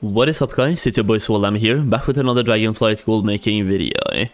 What is up guys, it's your boy Solheim here, back with another Dragonflight Goldmaking video.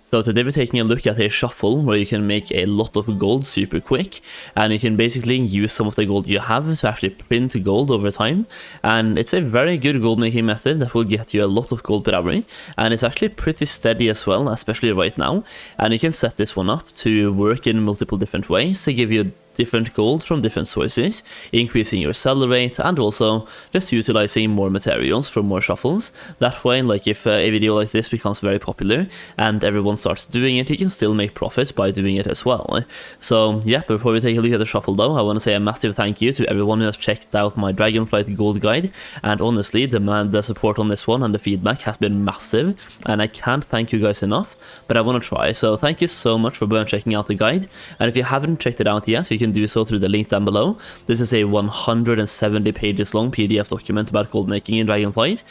So today we're taking a look at a shuffle where you can make a lot of gold super quick, and you can basically use some of the gold you have to actually print gold over time, and it's a very good gold making method that will get you a lot of gold per hour, and it's actually pretty steady as well, especially right now, and you can set this one up to work in multiple different ways to give you different gold from different sources, increasing your sell rate, and also just utilizing more materials for more shuffles. That way, like if a video like this becomes very popular and everyone starts doing it, you can still make profits by doing it as well. So yeah, before we take a look at the shuffle though, I want to say a massive thank you to everyone who has checked out my Dragonflight Gold Guide, and honestly, the support on this one and the feedback has been massive, and I can't thank you guys enough, but I want to try. So thank you so much for checking out the guide, and if you haven't checked it out yet, you can do so through the link down below. This is a 170 pages long PDF document about gold making in Dragonflight,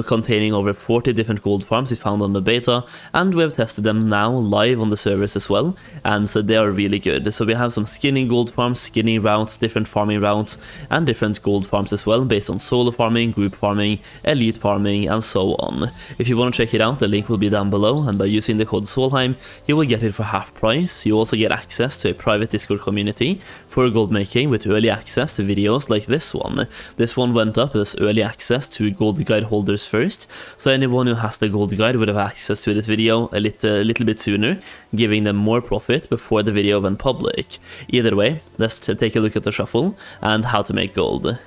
containing over 40 different gold farms we found on the beta, and we have tested them now live on the servers as well, and so they are really good. So we have some skinning gold farms, skinning routes, different farming routes, and different gold farms as well, based on solo farming, group farming, elite farming, and so on. If you want to check it out, the link will be down below, and by using the code Solheim, you will get it for half price. You also get access to a private Discord community for gold making with early access to videos like this one. This one went up as early access to gold guide holders first, so anyone who has the gold guide would have access to this video a little bit sooner, giving them more profit before the video went public. Either way, let's take a look at the shuffle and how to make gold.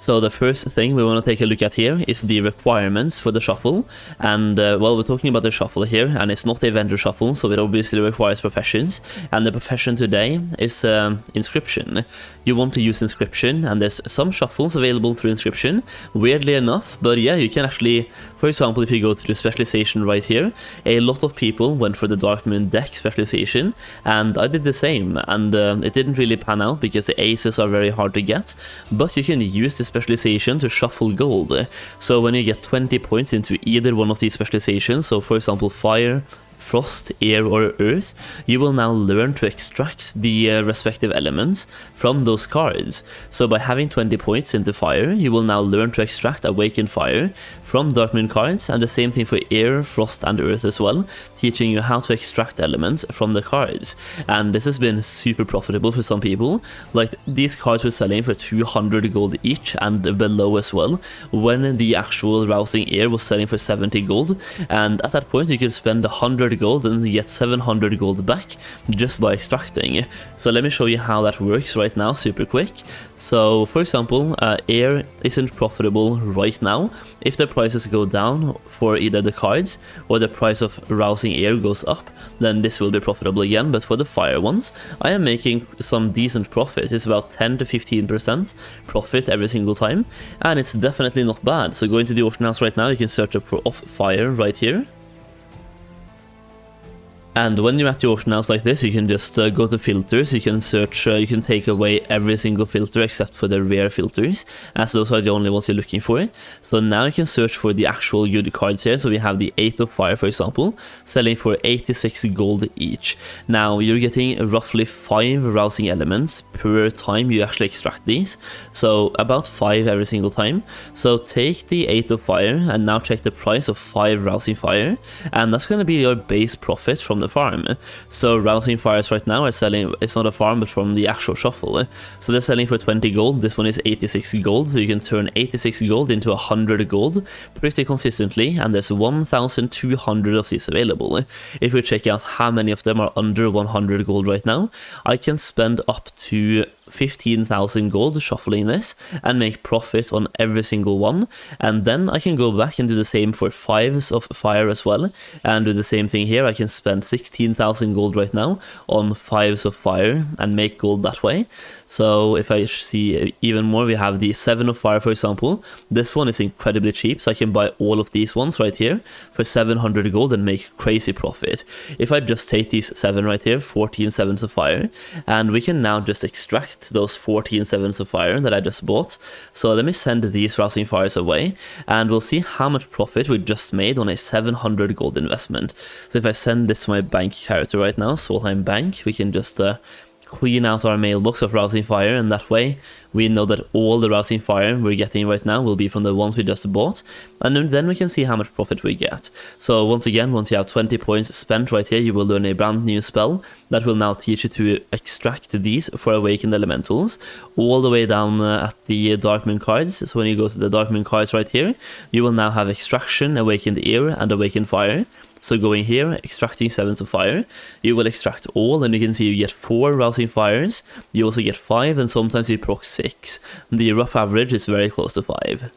So the first thing we want to take a look at here is the requirements for the shuffle, and well, we're talking about the shuffle here, and it's not a vendor shuffle, so it obviously requires professions, and the profession today is inscription. You want to use inscription, and there's some shuffles available through inscription, weirdly enough, but yeah, you can actually, for example, if you go through specialization right here, a lot of people went for the Darkmoon deck specialization, and I did the same, and it didn't really pan out because the aces are very hard to get, but you can use this specialization to shuffle gold. So when you get 20 points into either one of these specializations, so for example fire, frost, air, or earth, you will now learn to extract the respective elements from those cards. So by having 20 points into fire, you will now learn to extract awaken fire from Darkmoon cards, and the same thing for air, frost, and earth as well, teaching you how to extract elements from the cards. And this has been super profitable for some people. Like, these cards were selling for 200 gold each and below as well, when the actual rousing air was selling for 70 gold, and at that point you could spend 100 gold and get 700 gold back just by extracting. So let me show you how that works right now super quick. So for example, air isn't profitable right now. If the prices go down for either the cards or the price of rousing air goes up, then this will be profitable again. But for the fire ones, I am making some decent profit. It's about 10 to 15% profit every single time, and it's definitely not bad. So go into the auction house right now, you can search up for off fire right here. And when you're at the auction house like this, you can just go to filters, you can search, you can take away every single filter except for the rare filters, as those are the only ones you're looking for. So now you can search for the actual good cards here. So we have the 8 of fire, for example, selling for 86 gold each. Now you're getting roughly 5 rousing elements per time you actually extract these, so about 5 every single time. So take the 8 of fire and now check the price of 5 rousing fire, and that's going to be your base profit from the farm. So rousing fires right now are selling, it's not a farm but from the actual shuffle, so they're selling for 20 gold. This one is 86 gold, so you can turn 86 gold into 100 gold pretty consistently, and there's 1,200 of these available. If we check out how many of them are under 100 gold right now, I can spend up to 15,000 gold shuffling this and make profit on every single one, and then I can go back and do the same for 5s of fire as well, and do the same thing here. I can spend 16,000 gold right now on 5s of fire and make gold that way. So if I see even more, we have the 7 of fire, for example. This one is incredibly cheap, so I can buy all of these ones right here for 700 gold and make crazy profit. If I just take these 7 right here, 14 7s of fire, and we can now just extract those 14 7s of fire that I just bought. So let me send these rousing fires away, and we'll see how much profit we just made on a 700 gold investment. So if I send this to my bank character right now, Solheim Bank, we can just clean out our mailbox of rousing fire, and that way we know that all the rousing fire we're getting right now will be from the ones we just bought, and then we can see how much profit we get. So once again, once you have 20 points spent right here, you will learn a brand new spell that will now teach you to extract these for awakened elementals all the way down at the Darkmoon cards. So when you go to the Darkmoon cards right here, you will now have extraction, awakened ear, and awakened fire. So going here, extracting 7s of fire, you will extract all, and you can see you get 4 rousing fires, you also get 5, and sometimes you proc 6. The rough average is very close to 5.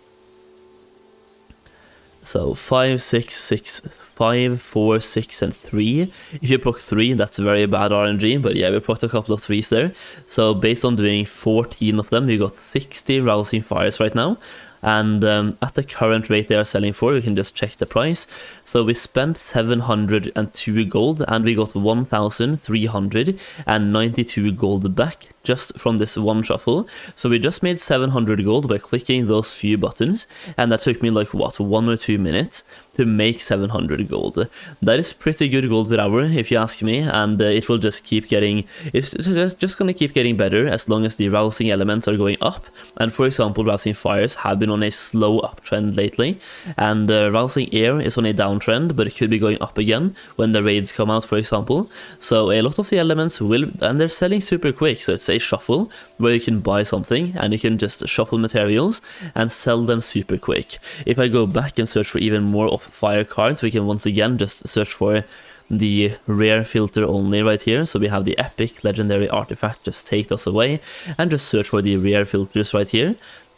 So 5, 6, 6, 5, 4, 6, and 3. If you proc 3, that's very bad RNG, but yeah, we procced a couple of 3s there. So based on doing 14 of them, you got 60 rousing fires right now. And at the current rate they are selling for, you can just check the price. So we spent 702 gold and we got 1,392 gold back just from this one shuffle. So we just made 700 gold by clicking those few buttons, and that took me like what, 1 or 2 minutes to make 700 gold. That is pretty good gold per hour if you ask me, and it will just keep getting, it's just gonna keep getting better as long as the rousing elements are going up. And for example, rousing fires have been on a slow uptrend lately, and rousing air is on a downtrend, but it could be going up again when the raids come out, for example. So a lot of the elements will, and they're selling super quick, so it's a shuffle where you can buy something and you can just shuffle materials and sell them super quick. If I go back and search for even more of fire cards, we can once again just search for the rare filter only right here. So we have the epic, legendary, artifact, just take those away and just search for the rare filters right here.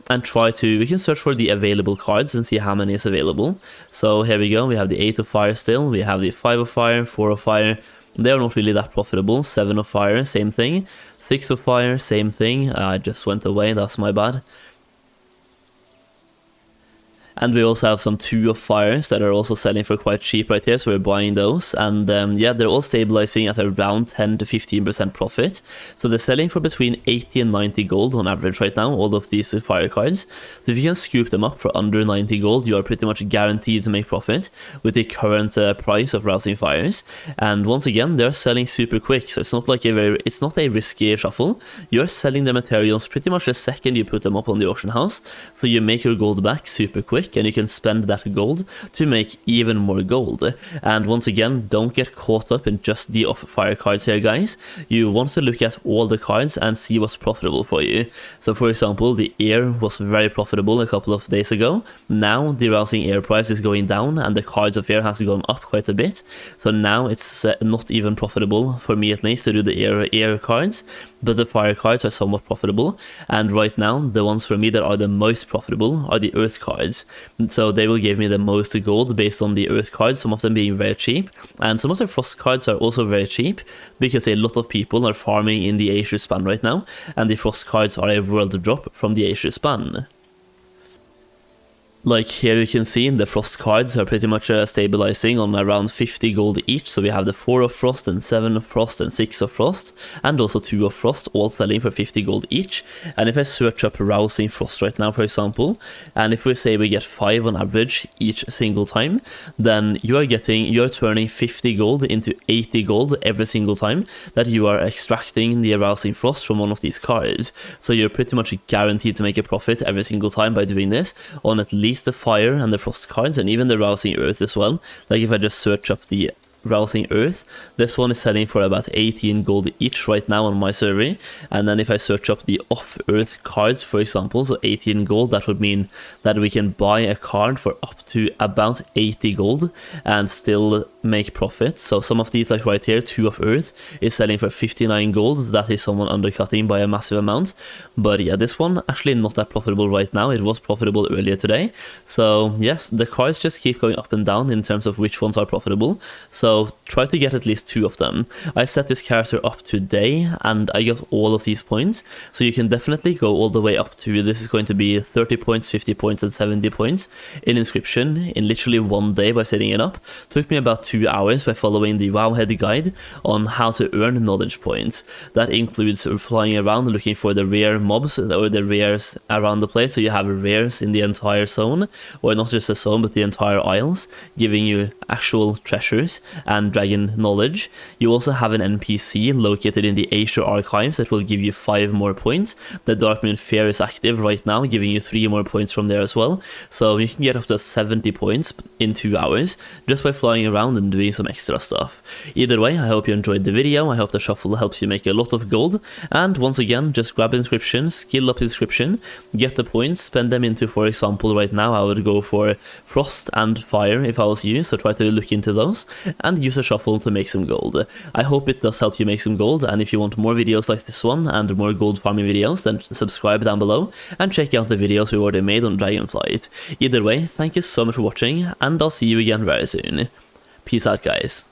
And we can search for the available cards and see how many is available. So here we go, we have the 8 of fire still, we have the 5 of fire, 4 of fire. They are not really that profitable. 7 of fire, same thing. 6 of fire, same thing. I just went away, that's my bad. And we also have some 2 of fires that are also selling for quite cheap right here, so we're buying those. And yeah, they're all stabilizing at around 10 to 15% profit. So they're selling for between 80 and 90 gold on average right now, all of these fire cards. So if you can scoop them up for under 90 gold, you are pretty much guaranteed to make profit with the current price of rousing fires. And once again, they're selling super quick, so it's not like it's not a risky shuffle. You're selling the materials pretty much the second you put them up on the auction house, so you make your gold back super quick, and you can spend that gold to make even more gold. And once again, don't get caught up in just the off fire cards here, guys. You want to look at all the cards and see what's profitable for you. So for example, the air was very profitable a couple of days ago. Now the rousing air price is going down and the cards of air has gone up quite a bit. So now it's not even profitable for me, at least, to do the air cards, but the fire cards are somewhat profitable. And right now, the ones for me that are the most profitable are the earth cards. So they will give me the most gold based on the earth cards, some of them being very cheap, and some of the frost cards are also very cheap because a lot of people are farming in the Asia span right now, and the frost cards are a world drop from the Asia span. Like here you can see, the frost cards are pretty much stabilizing on around 50 gold each. So we have the 4 of frost and 7 of frost and 6 of frost and also 2 of frost, all selling for 50 gold each. And if I search up rousing frost right now, for example, and if we say we get 5 on average each single time, then you're turning 50 gold into 80 gold every single time that you are extracting the rousing frost from one of these cards. So you're pretty much guaranteed to make a profit every single time by doing this on at least the fire and the frost cards, and even the rousing earth as well. Like if I just search up the rousing earth, this one is selling for about 18 gold each right now on my server. And then if I search up the off earth cards, for example, so 18 gold, that would mean that we can buy a card for up to about 80 gold and still make profit. So some of these, like right here, 2 of earth is selling for 59 gold. That is someone undercutting by a massive amount. But yeah, this one actually not that profitable right now. It was profitable earlier today. So yes, the cards just keep going up and down in terms of which ones are profitable. So try to get at least 2 of them. I set this character up today and I got all of these points. So you can definitely go all the way up to, this is going to be 30 points, 50 points and 70 points in inscription in literally one day by setting it up. Took me about 2 hours by following the Wowhead guide on how to earn knowledge points. That includes flying around looking for the rare mobs or the rares around the place. So you have rares in the entire zone, or not just the zone but the entire isles, giving you actual treasures. and dragon knowledge. You also have an NPC located in the Asia archives that will give you 5 more points. The Darkmoon fair is active right now, giving you 3 more points from there as well. So you can get up to 70 points in 2 hours just by flying around and doing some extra stuff. Either way, I hope you enjoyed the video. I hope the shuffle helps you make a lot of gold. And once again, just grab the inscription, skill up the inscription, get the points, spend them into, for example, right now I would go for frost and fire if I was you, so try to look into those and use a shuffle to make some gold. I hope it does help you make some gold, and if you want more videos like this one and more gold farming videos, then subscribe down below and check out the videos we already made on Dragonflight. Either way, thank you so much for watching, and I'll see you again very soon. Peace out, guys.